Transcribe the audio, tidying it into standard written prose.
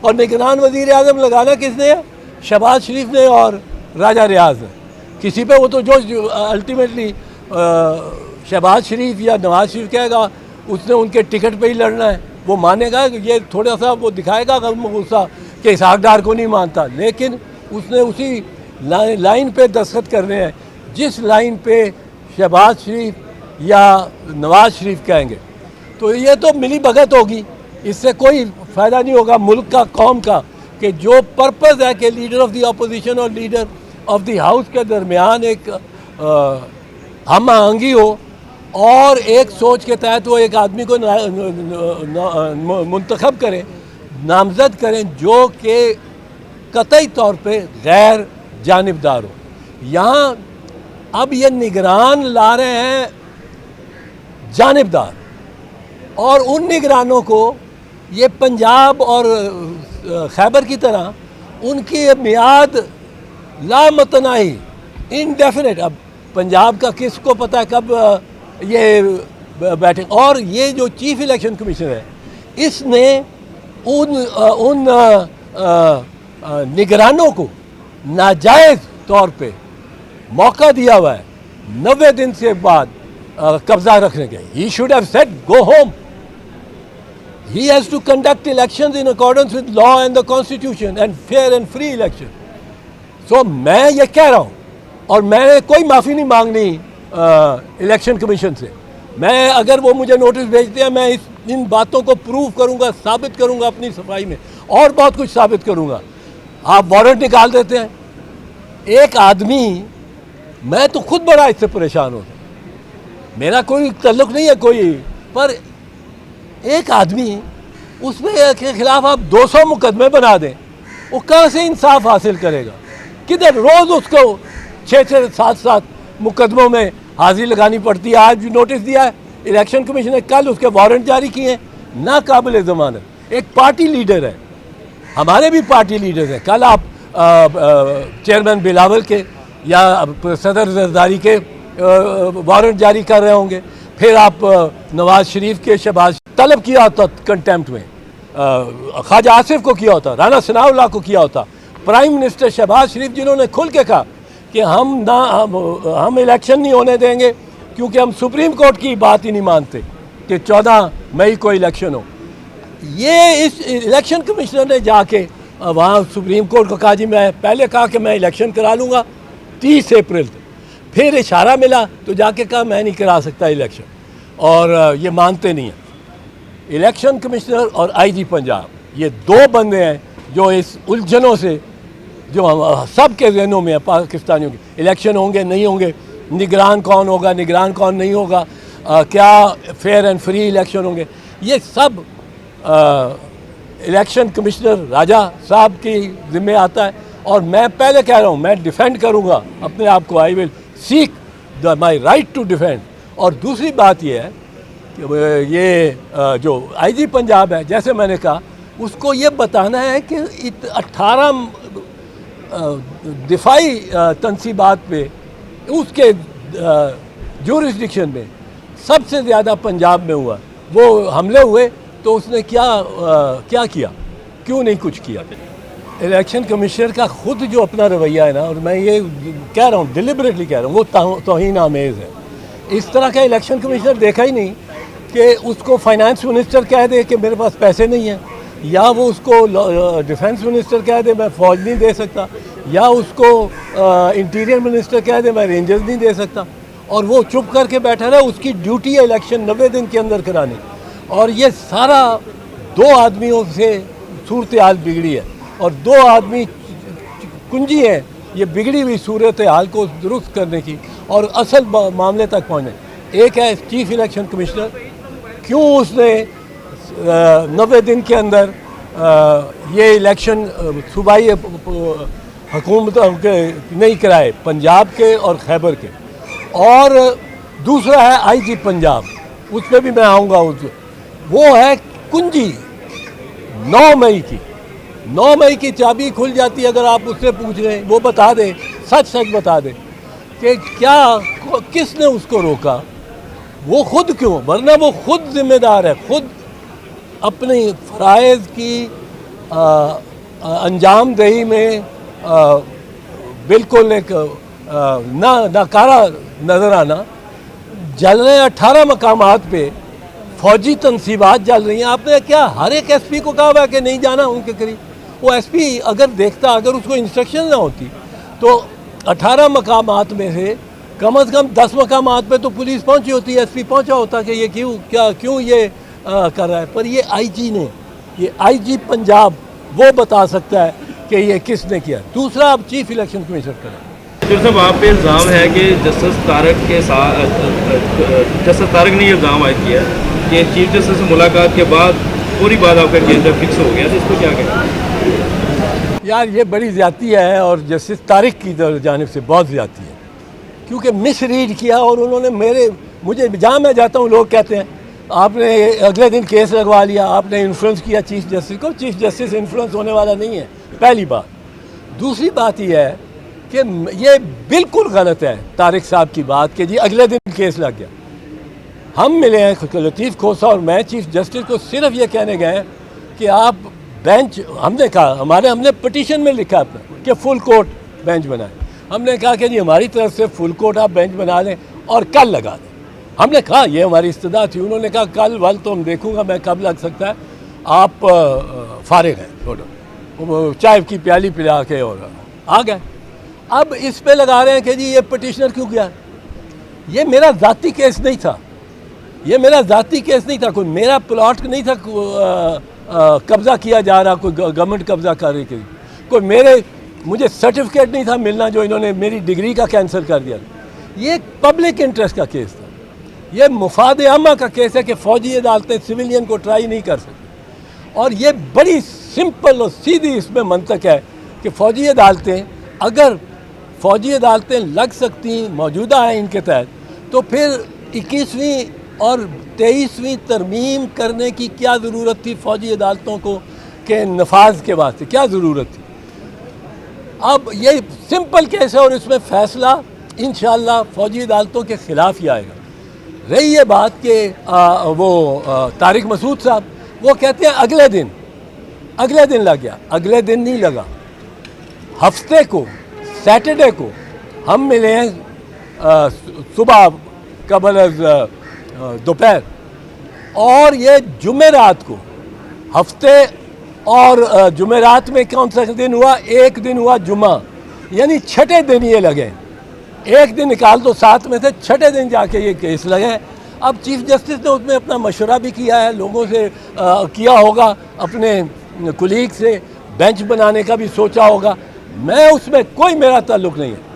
और निगरान वज़ीर आज़म लगाना किसने है? शहबाज शरीफ ने और राजा रियाज ने। किसी पे वो तो जो अल्टीमेटली शहबाज शरीफ या नवाज शरीफ कहेगा उसने उनके टिकट पे ही लड़ना है, वो मानेगा। ये थोड़ा सा वो दिखाएगा गुस्सा कि इसहाक डार को नहीं मानता, लेकिन उसने उसी लाइन पे दस्तखत करने हैं जिस लाइन पे शहबाज शरीफ या नवाज शरीफ कहेंगे। तो ये तो मिली भगत होगी, इससे कोई फ़ायदा नहीं होगा मुल्क का, कौम का, कि जो पर्पज़ है कि लीडर ऑफ द अपोजिशन और लीडर ऑफ द हाउस के दरमियान एक हम आहंगी हो और एक सोच के तहत वो एक आदमी को मुंतखब करें, नामज़द करें जो कि कतई तौर पे गैर जानिबदार हो। यहाँ अब ये निगरान ला रहे हैं जानिबदार, और उन निगरानों को ये पंजाब और खैबर की तरह उनकी मियाद लामतनाही इनडेफिनेट। अब पंजाब का किसको पता है कब ये बैठे। और ये जो चीफ इलेक्शन कमीशन है इसने उन निगरानों को नाजायज़ तौर पे मौका दिया हुआ है 90 दिन से बाद कब्जा रखने के। He should have said go home. He has to conduct elections in accordance with law and the constitution and fair and free election. So मैं ये कह रहा हूँ, और मैंने कोई माफ़ी नहीं मांगनी इलेक्शन कमीशन से। मैं अगर वो मुझे नोटिस भेजते हैं मैं इन बातों को प्रूव करूँगा, साबित करूँगा अपनी सफाई में, और बहुत कुछ साबित करूँगा। आप वारंट निकाल देते हैं। एक आदमी, मैं तो खुद बड़ा इससे परेशान हूँ, मेरा कोई ताल्लुक़ नहीं है कोई, पर एक आदमी उसमें के खिलाफ आप 200 मुकदमे बना दें, वो कहाँ से इंसाफ हासिल करेगा? किधर? रोज़ उसको 6-6, 7-7 मुकदमों में हाजिरी लगानी पड़ती है। आज भी नोटिस दिया है इलेक्शन कमीशन ने, कल उसके वारंट जारी किए हैं, नाकाबिल ज़मानत। एक पार्टी लीडर है, हमारे भी पार्टी लीडर हैं। कल आप चेयरमैन बिलावल के या सदर जरदारी के वारंट जारी कर रहे होंगे, फिर आप नवाज शरीफ के शहबाज तलब किया होता कंटेम्प्ट में, ख्वाजा आसिफ को किया होता, राना सनाउल्लाह को किया होता, प्राइम मिनिस्टर शहबाज शरीफ जिन्होंने खुल के कहा कि हम इलेक्शन नहीं होने देंगे क्योंकि हम सुप्रीम कोर्ट की बात ही नहीं मानते कि 14 मई को इलेक्शन हो। ये इस इलेक्शन कमिश्नर ने जाके वहाँ सुप्रीम कोर्ट को कहा जी मैं पहले कहा कि मैं इलेक्शन करा लूँगा 30 अप्रैल तक, फिर इशारा मिला तो जाके कहा मैं नहीं करा सकता इलेक्शन, और ये मानते नहीं हैं। इलेक्शन कमिश्नर और आईजी पंजाब ये दो बंदे हैं जो इस उलझनों से जो सब के जहनों में है पाकिस्तानियों के, इलेक्शन होंगे नहीं होंगे, निगरान कौन होगा, निगरान कौन नहीं होगा, क्या फेयर एंड फ्री इलेक्शन होंगे, ये सब इलेक्शन कमिश्नर राजा साहब की ज़िम्मे आता है। और मैं पहले कह रहा हूँ मैं डिफेंड करूँगा अपने आप को, I will seek my right to defend. और दूसरी बात ये है कि ये जो आईजी पंजाब है, जैसे मैंने कहा, उसको ये बताना है कि 18 दिफाई तनसीबात पे उसके ज्यूरिसडिक्शन में सबसे ज़्यादा पंजाब में हुआ, वो हमले हुए, तो उसने क्या किया, क्यों नहीं कुछ किया? इलेक्शन कमिश्नर का खुद जो अपना रवैया है ना, और मैं ये कह रहा हूँ डिलिबरेटली कह रहा हूँ, वो तौहीन आमेज़ है। इस तरह का इलेक्शन कमिश्नर देखा ही नहीं कि उसको फाइनेंस मिनिस्टर कह दे कि मेरे पास पैसे नहीं हैं, या वो उसको डिफेंस मिनिस्टर कह दे मैं फ़ौज नहीं दे सकता, या उसको इंटीरियर मिनिस्टर कह दे मैं रेंजर्स नहीं दे सकता, और वो चुप करके बैठा रहा। उसकी ड्यूटी है इलेक्शन 90 दिन के अंदर कराने, और ये सारा 2 आदमियों से सूरत हाल बिगड़ी है, और 2 आदमी कुंजी हैं ये बिगड़ी हुई सूरत हाल को दुरुस्त करने की और असल मामले तक पहुँचने। एक है चीफ इलेक्शन कमिश्नर, क्यों उसने 90 दिन के अंदर ये इलेक्शन सूबाई हुकूमत के नहीं कराए, पंजाब के और खैबर के। और दूसरा है आईजी पंजाब, उस पर भी मैं आऊँगा। वो है कुंजी 9 मई की चाबी खुल जाती है अगर आप उससे पूछ रहे हैं, वो बता दे, सच बता दे कि क्या किसने उसको रोका, वो खुद क्यों, वरना वो खुद जिम्मेदार है, खुद अपनी फ़राइज़ की अंजामदही में बिल्कुल एक नाकारा नज़र आना, जल रहे 18 मकामात पे फौजी तनसीबात जल रही हैं। आपने क्या हर एक एसपी को कहा हुआ है कि नहीं जाना उनके करीब? वो एसपी अगर देखता, अगर उसको इंस्ट्रक्शन ना होती तो 18 मकामात में से कम 10 मकामात पे तो पुलिस पहुंची होती, एसपी पहुंचा होता कि ये क्यों ये कर रहा है। पर ये आईजी ने, ये आईजी पंजाब वो बता सकता है कि ये किसने किया। दूसरा, अब चीफ इलेक्शन कमीशनर करें। साहब, आप पे इल्ज़ाम है कि जस्टिस तारक के साथ जस्टिस तारक ने ये इल्ज़ाम आयद किया कि चीफ जस्टिस से मुलाकात के बाद पूरी बात आपका केस फिक्स हो गया, तो इसको क्या कहें? यार ये बड़ी ज़्यादती है और जस्टिस तारिक की जानिब से बहुत ज़्यादती है, क्योंकि मिसरीड किया। और उन्होंने मुझे जहाँ मैं जाता हूँ लोग कहते हैं आपने अगले दिन केस लगवा लिया, आपने इन्फ्लुएंस किया चीफ जस्टिस को। चीफ जस्टिस इन्फ्लुएंस होने वाला नहीं है, पहली बात। दूसरी बात यह है कि ये बिल्कुल गलत है तारिक साहब की बात कि जी अगले दिन केस लग गया। हम मिले हैं लतीफ़ खोसा और मैं चीफ जस्टिस को, सिर्फ ये कहने गए कि आप बेंच, हमने कहा हमने पिटीशन में लिखा अपना कि फुल कोर्ट बेंच बनाए। हमने कहा कि जी हमारी तरफ से फुल कोर्ट आप बेंच बना लें और कल लगा दें। हमने कहा ये हमारी इस्तदा थी। उन्होंने कहा कल वल तो हम देखूंगा मैं कब लग सकता है, आप फारिग हैं, छोड़ो। चाय की प्याली पिला के और आ गए। अब इस पे लगा रहे हैं कि जी ये पिटिशनर क्यों गया। ये मेरा ज़ाती केस नहीं था, ये मेरा ज़ाती केस नहीं था, कोई मेरा प्लॉट नहीं था कब्ज़ा किया जा रहा, कोई गवर्नमेंट कब्ज़ा कर रही थी, कोई मुझे सर्टिफिकेट नहीं था मिलना जो इन्होंने मेरी डिग्री का कैंसिल कर दिया। ये पब्लिक इंटरेस्ट का केस था, ये मुफाद आमा का केस है कि फ़ौजी अदालतें सिविलियन को ट्राई नहीं कर सकती। और ये बड़ी सिंपल और सीधी इसमें मंतक है कि फ़ौजी अदालतें, अगर फ़ौजी अदालतें लग सकती मौजूदा हैं इनके तहत, तो फिर 21वीं और 23वीं तरमीम करने की क्या ज़रूरत थी फ़ौजी अदालतों को के नफाज के वास्ते, क्या ज़रूरत थी। अब ये सिंपल केस है और इसमें फ़ैसला इंशाअल्लाह फ़ौजी अदालतों के ख़िलाफ़ ही आएगा। रही ये बात कि तारिक मसूद साहब वो कहते हैं अगले दिन लग गया। अगले दिन नहीं लगा, हफ्ते को सैटरडे को हम मिले हैं सुबह कबल दोपहर, और ये जुमेरात को, हफ्ते और जुमेरात में कौन सा दिन हुआ, एक दिन हुआ जुमा, यानी छठे दिन ये लगे। एक दिन निकाल दो, साथ में से छठे दिन जाके ये केस लगे। अब चीफ जस्टिस ने उसमें अपना मशवरा भी किया है, लोगों से किया होगा, अपने कुलीग से बेंच बनाने का भी सोचा होगा। मैं उसमें कोई मेरा ताल्लुक़ नहीं है।